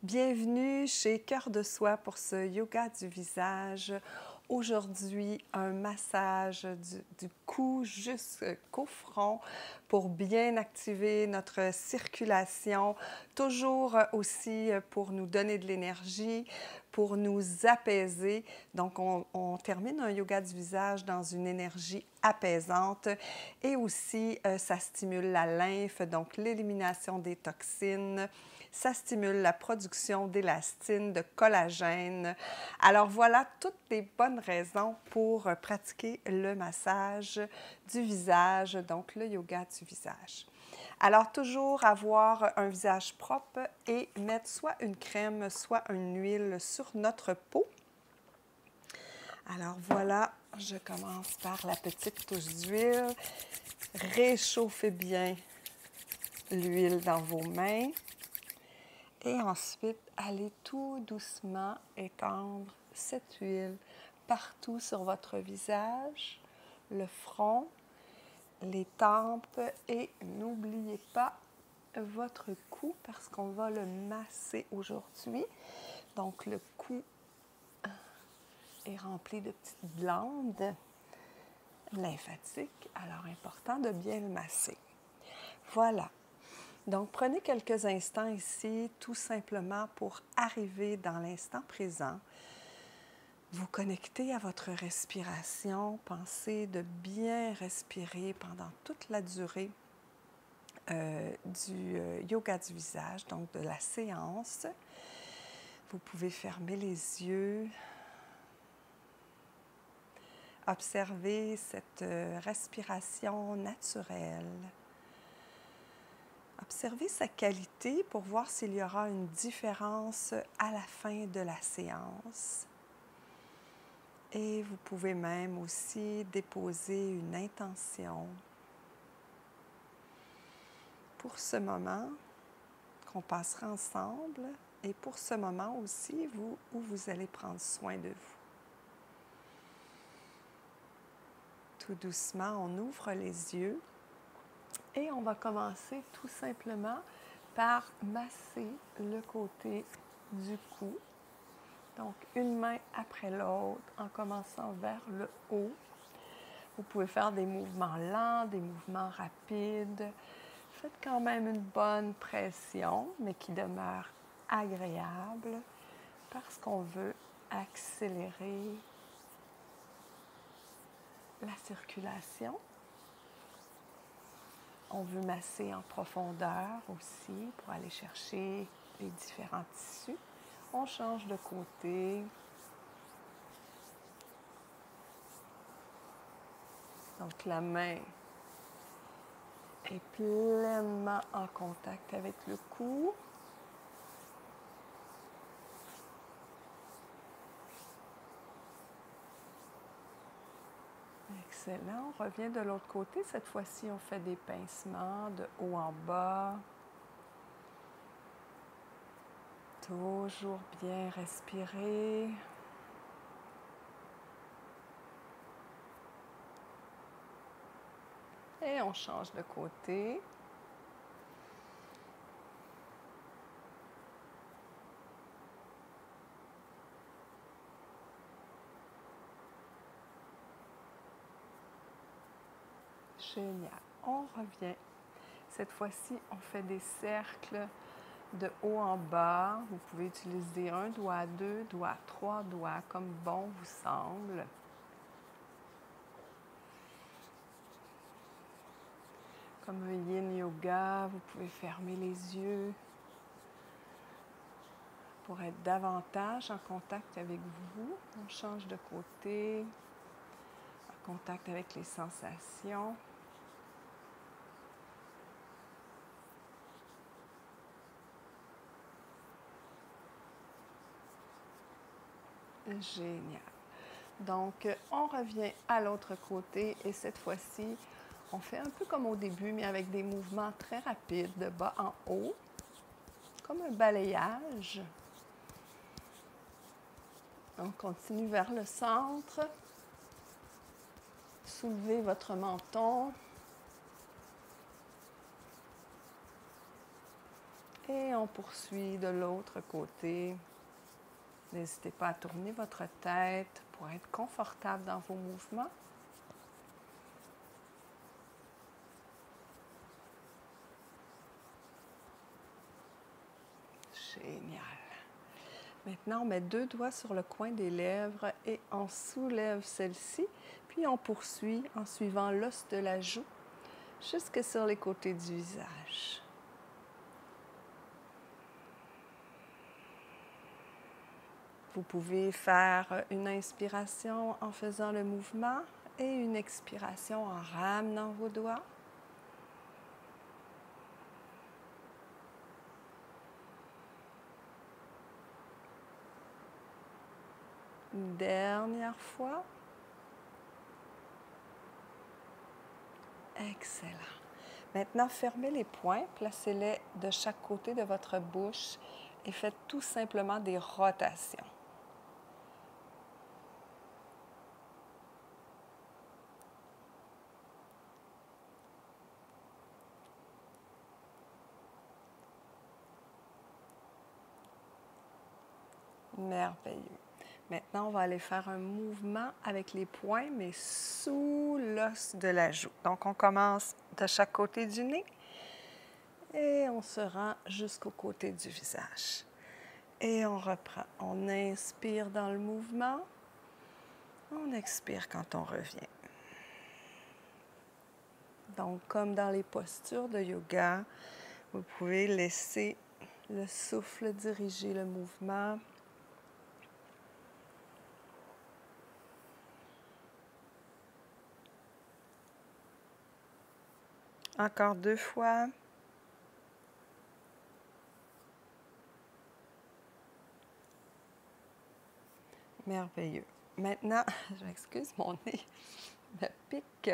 Bienvenue chez Cœur de Soi pour ce yoga du visage. Aujourd'hui, un massage du cou jusqu'au front pour bien activer notre circulation, toujours aussi pour nous donner de l'énergie, pour nous apaiser. Donc, on termine un yoga du visage dans une énergie apaisante et aussi, ça stimule la lymphe, donc l'élimination des toxines. Ça stimule la production d'élastine, de collagène. Alors voilà toutes les bonnes raisons pour pratiquer le massage du visage, donc le yoga du visage. Alors toujours avoir un visage propre et mettre soit une crème, soit une huile sur notre peau. Alors voilà, je commence par la petite touche d'huile. Réchauffez bien l'huile dans vos mains. Et ensuite, allez tout doucement étendre cette huile partout sur votre visage, le front, les tempes et n'oubliez pas votre cou parce qu'on va le masser aujourd'hui. Donc, le cou est rempli de petites glandes lymphatiques, alors important de bien le masser. Voilà. Donc, prenez quelques instants ici, tout simplement pour arriver dans l'instant présent. Vous connectez à votre respiration. Pensez de bien respirer pendant toute la durée du yoga du visage, donc de la séance. Vous pouvez fermer les yeux. Observez cette respiration naturelle. Observez sa qualité pour voir s'il y aura une différence à la fin de la séance. Et vous pouvez même aussi déposer une intention pour ce moment qu'on passera ensemble et pour ce moment aussi où vous allez prendre soin de vous. Tout doucement, on ouvre les yeux. Et on va commencer tout simplement par masser le côté du cou. Donc, une main après l'autre en commençant vers le haut. Vous pouvez faire des mouvements lents, des mouvements rapides. Faites quand même une bonne pression, mais qui demeure agréable parce qu'on veut accélérer la circulation. On veut masser en profondeur aussi pour aller chercher les différents tissus. On change de côté. Donc la main est pleinement en contact avec le cou. Excellent. On revient de l'autre côté. Cette fois-ci, on fait des pincements de haut en bas. Toujours bien respirer. Et on change de côté. Génial. On revient. Cette fois-ci, on fait des cercles de haut en bas. Vous pouvez utiliser un doigt, deux doigts, trois doigts, comme bon vous semble. Comme un yin yoga, vous pouvez fermer les yeux pour être davantage en contact avec vous. On change de côté, en contact avec les sensations. Génial. Donc, on revient à l'autre côté et cette fois-ci, on fait un peu comme au début, mais avec des mouvements très rapides, de bas en haut, comme un balayage. On continue vers le centre. Soulevez votre menton. Et on poursuit de l'autre côté. N'hésitez pas à tourner votre tête pour être confortable dans vos mouvements. Génial. Maintenant, on met 2 doigts sur le coin des lèvres et on soulève celle-ci. Puis on poursuit en suivant l'os de la joue jusque sur les côtés du visage. Vous pouvez faire une inspiration en faisant le mouvement et une expiration en ramenant vos doigts. Une dernière fois. Excellent. Maintenant, fermez les poings, placez-les de chaque côté de votre bouche et faites tout simplement des rotations. Merveilleux. Maintenant, on va aller faire un mouvement avec les poings, mais sous l'os de la joue. Donc, on commence de chaque côté du nez et on se rend jusqu'au côté du visage. Et on reprend. On inspire dans le mouvement. On expire quand on revient. Donc, comme dans les postures de yoga, vous pouvez laisser le souffle diriger le mouvement. Encore 2 fois. Merveilleux. Maintenant, je m'excuse, mon nez me pique.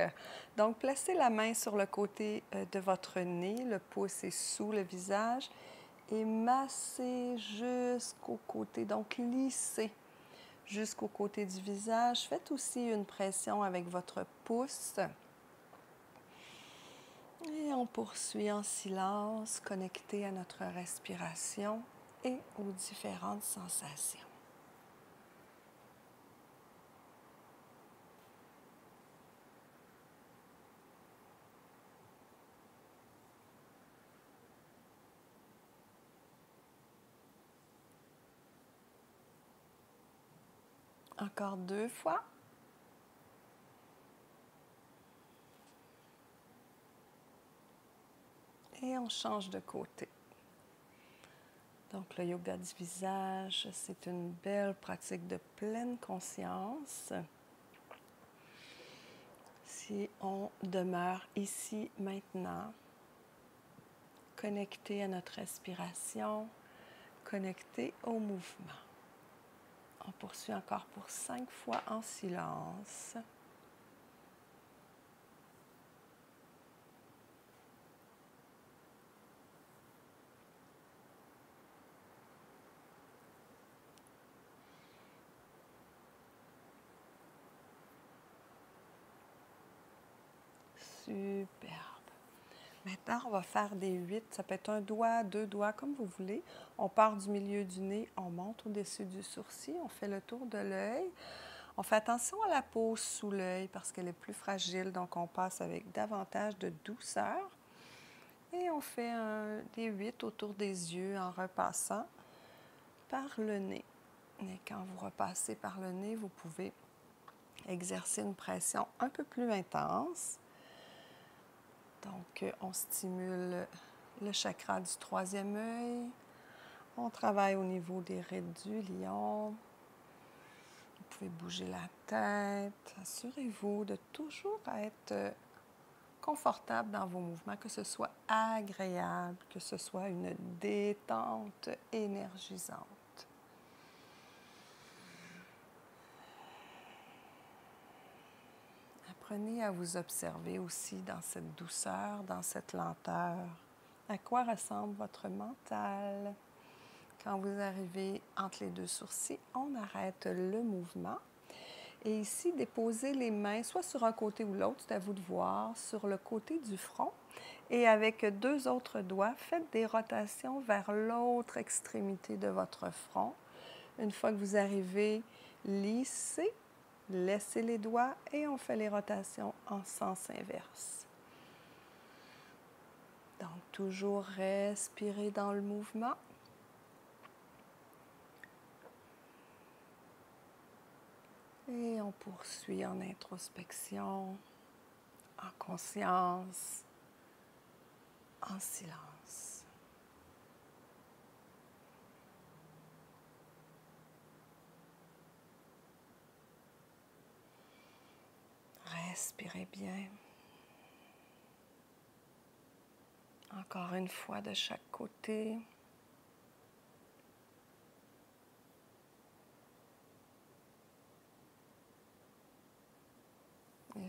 Donc, placez la main sur le côté de votre nez, le pouce est sous le visage et massez jusqu'au côté, donc lissez jusqu'au côté du visage. Faites aussi une pression avec votre pouce. Et on poursuit en silence, connecté à notre respiration et aux différentes sensations. Encore 2 fois. Et on change de côté. Donc, le yoga du visage, c'est une belle pratique de pleine conscience. Si on demeure ici, maintenant, connecté à notre respiration, connecté au mouvement. On poursuit encore pour 5 fois en silence. Superbe. Maintenant, on va faire des 8. Ça peut être 1 doigt, 2 doigts, comme vous voulez. On part du milieu du nez, on monte au-dessus du sourcil, on fait le tour de l'œil. On fait attention à la peau sous l'œil parce qu'elle est plus fragile, donc on passe avec davantage de douceur. Et on fait des 8 autour des yeux en repassant par le nez. Et quand vous repassez par le nez, vous pouvez exercer une pression un peu plus intense. Donc, on stimule le chakra du 3e œil. On travaille au niveau des rides du lion. Vous pouvez bouger la tête. Assurez-vous de toujours être confortable dans vos mouvements, que ce soit agréable, que ce soit une détente énergisante. Apprenez à vous observer aussi dans cette douceur, dans cette lenteur. À quoi ressemble votre mental? Quand vous arrivez entre les 2 sourcils, on arrête le mouvement. Et ici, déposez les mains soit sur un côté ou l'autre, c'est à vous de voir, sur le côté du front. Et avec 2 autres doigts, faites des rotations vers l'autre extrémité de votre front. Une fois que vous arrivez, lissez, laissez les doigts et on fait les rotations en sens inverse. Donc, toujours respirer dans le mouvement. Et on poursuit en introspection, en conscience, en silence. Respirez bien. Encore une fois de chaque côté.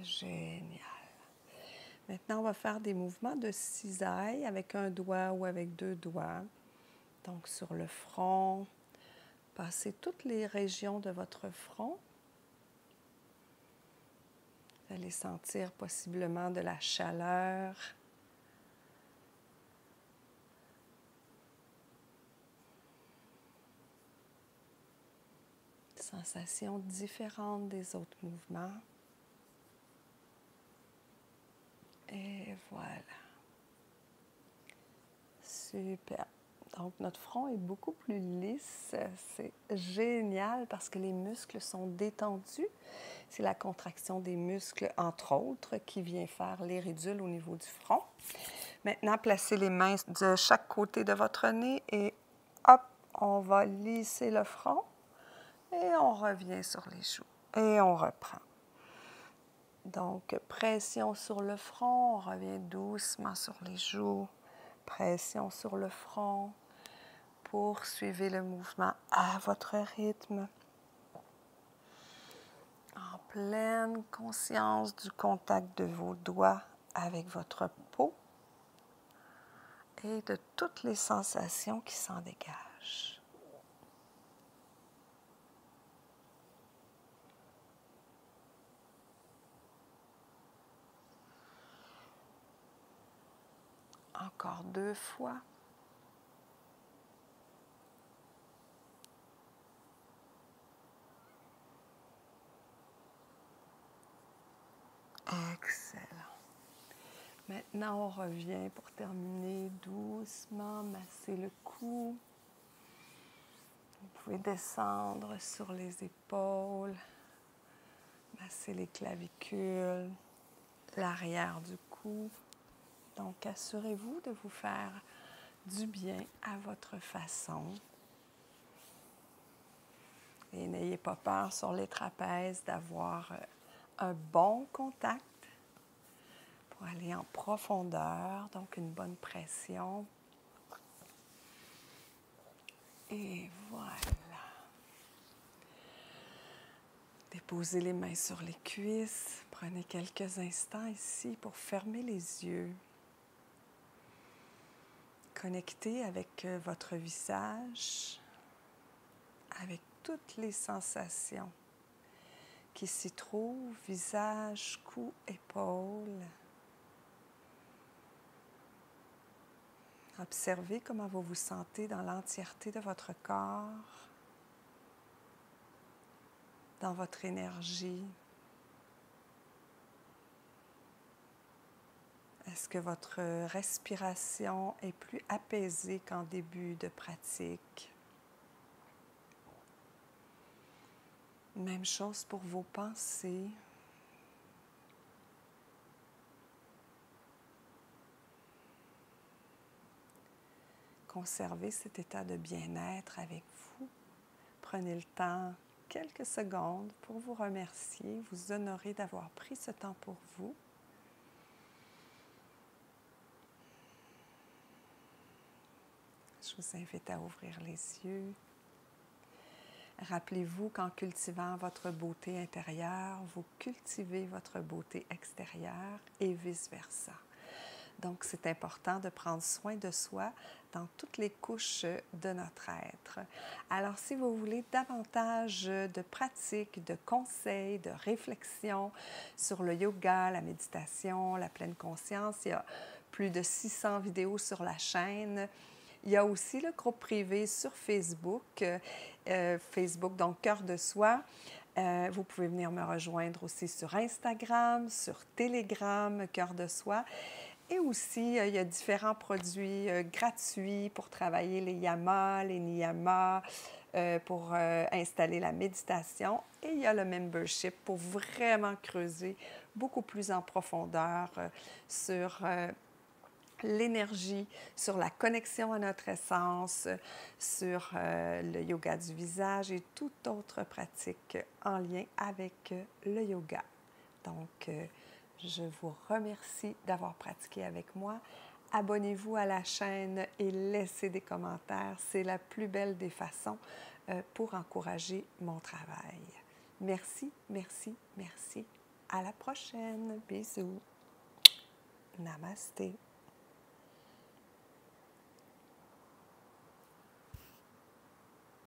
Génial. Maintenant, on va faire des mouvements de cisaille avec un doigt ou avec 2 doigts. Donc, sur le front, passez toutes les régions de votre front. Vous allez sentir possiblement de la chaleur. Sensations différentes des autres mouvements. Et voilà. Super. Donc, notre front est beaucoup plus lisse. C'est génial parce que les muscles sont détendus. C'est la contraction des muscles, entre autres, qui vient faire l'iridoule au niveau du front. Maintenant, placez les mains de chaque côté de votre nez et hop, on va lisser le front et on revient sur les joues. Et on reprend. Donc, pression sur le front, on revient doucement sur les joues. Pression sur le front. Poursuivez le mouvement à votre rythme. En pleine conscience du contact de vos doigts avec votre peau et de toutes les sensations qui s'en dégagent. Encore 2 fois. Excellent. Maintenant, on revient pour terminer doucement, masser le cou. Vous pouvez descendre sur les épaules, masser les clavicules, l'arrière du cou. Donc, assurez-vous de vous faire du bien à votre façon. Et n'ayez pas peur sur les trapèzes d'avoir un bon contact pour aller en profondeur, donc une bonne pression. Et voilà. Déposez les mains sur les cuisses. Prenez quelques instants ici pour fermer les yeux. Connectez avec votre visage, avec toutes les sensations qui s'y trouvent, visage, cou, épaules. Observez comment vous vous sentez dans l'entièreté de votre corps, dans votre énergie. Est-ce que votre respiration est plus apaisée qu'en début de pratique? Même chose pour vos pensées. Conservez cet état de bien-être avec vous. Prenez le temps, quelques secondes, pour vous remercier, vous honorer d'avoir pris ce temps pour vous. Je vous invite à ouvrir les yeux. Rappelez-vous qu'en cultivant votre beauté intérieure, vous cultivez votre beauté extérieure et vice-versa. Donc, c'est important de prendre soin de soi dans toutes les couches de notre être. Alors, si vous voulez davantage de pratiques, de conseils, de réflexions sur le yoga, la méditation, la pleine conscience, il y a plus de 600 vidéos sur la chaîne. Il y a aussi le groupe privé sur Facebook, Facebook, donc Cœur de Soi. Vous pouvez venir me rejoindre aussi sur Instagram, sur Telegram, Cœur de Soi. Et aussi, il y a différents produits gratuits pour travailler les yamas, les niyamas, pour installer la méditation. Et il y a le membership pour vraiment creuser beaucoup plus en profondeur sur l'énergie, sur la connexion à notre essence, sur le yoga du visage et toute autre pratique en lien avec le yoga. Donc, je vous remercie d'avoir pratiqué avec moi. Abonnez-vous à la chaîne et laissez des commentaires. C'est la plus belle des façons pour encourager mon travail. Merci, merci, merci. À la prochaine. Bisous. Namasté.